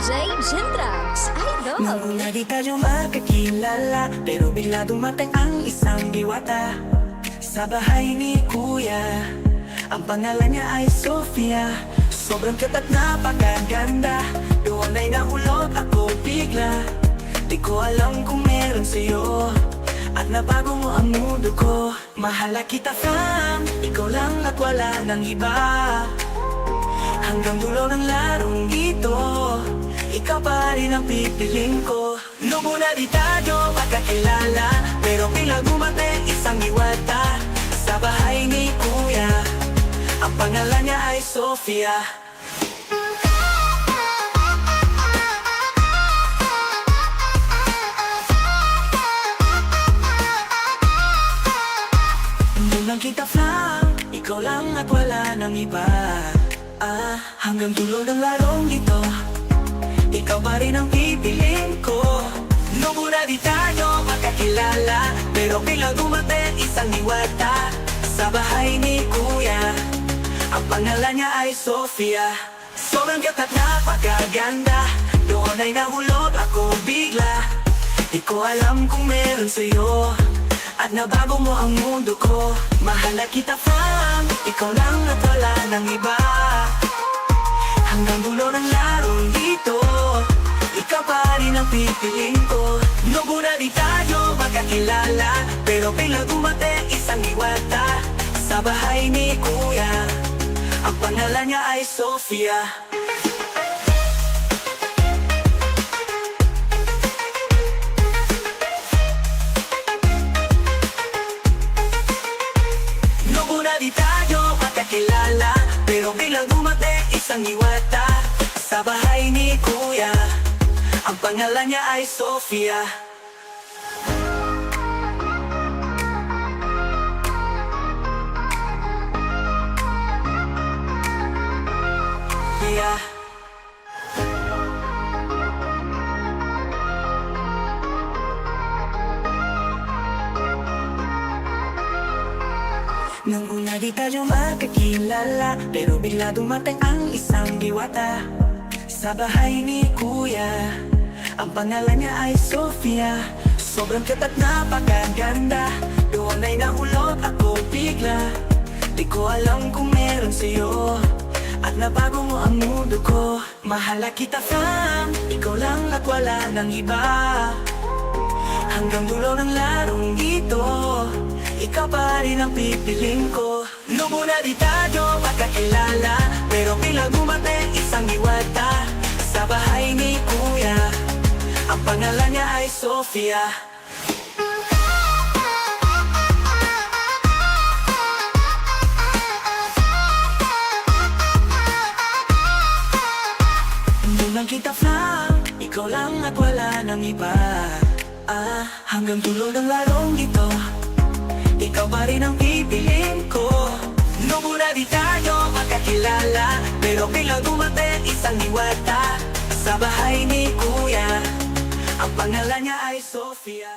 DJ Gentrax, Nung idol. una di tayo magkakilala, pero bigla dumating ang isang diwata sa bahay ni Kuya. Ang pangalan niya ay Sofia. Sobrang katat na pagkaganda, doon ay nahulog ako bigla. Di ko alam kung meron sa'yo, at nabago mo ang mundo ko. Mahala kita fam, ikaw lang at wala nang iba. Hanggang dulo ng larong ito, ikaw pa rin ang pipiliin ko. Noong una di tayo magkakilala, pero bigla dumating isang diwata sa bahay ni Kuya. Ang pangalan niya ay Sofia. Nung nakita flam, ikaw lang at wala nang iba. Hanggang dulo ng larong ito, ikaw pa rin ang pipiliin ko. Noong una di tayo magkakilala, pero biglang dumating isang diwata sa bahay ni Kuya. Ang pangalan niya ay Sofia. Sobrang katat na pagkaganda, doon ay nahulog ako bigla. Di ko alam kung meron sa'yo, at nabago mo ang mundo ko. Mahala kita fam, ikaw lang at wala nang iba. Hanggang dulo ng larong ito, ikaw pa rin ang pipiliin ko. Noong una di tayo magkakilala, pero biglang dumating isang diwata sa bahay ni Kuya. Ang pangalan niya ay Sofia. Noong una di tayo magkakilala, pero biglang dumating isang diwata sa bahay ni Kuya. Ang pangalan niya ay Sofia. Yeah. Nung una di tayo magkakilala, pero bigla dumating ang isang diwata sa bahay ni Kuya. Ang pangalan niya ay Sofia. Sobrang katat na pagkaganda, doon ay nahulog ako bigla. Di ko alam kung meron sa'yo, at nabago mo ang mundo ko. Mahala kita fam, ikaw lang at wala nang iba. Hanggang dulo ng larong ito, ikaw pa rin ang pipiliin ko. Noong una di tayo magkakilala, pero biglang dumating isang diwata sa bahay ni Kuya. Ang pangalan niya ay Sofia. Nung nakita flam, ikaw lang at wala nang iba. Hanggang dulo ng larong ito, ikaw pa rin ang pipiliin ko. Noong una di tayo magkakilala, pero biglang dumating isang diwata sa bahay ni Kuya. Ang pangalan niya ay Sofia.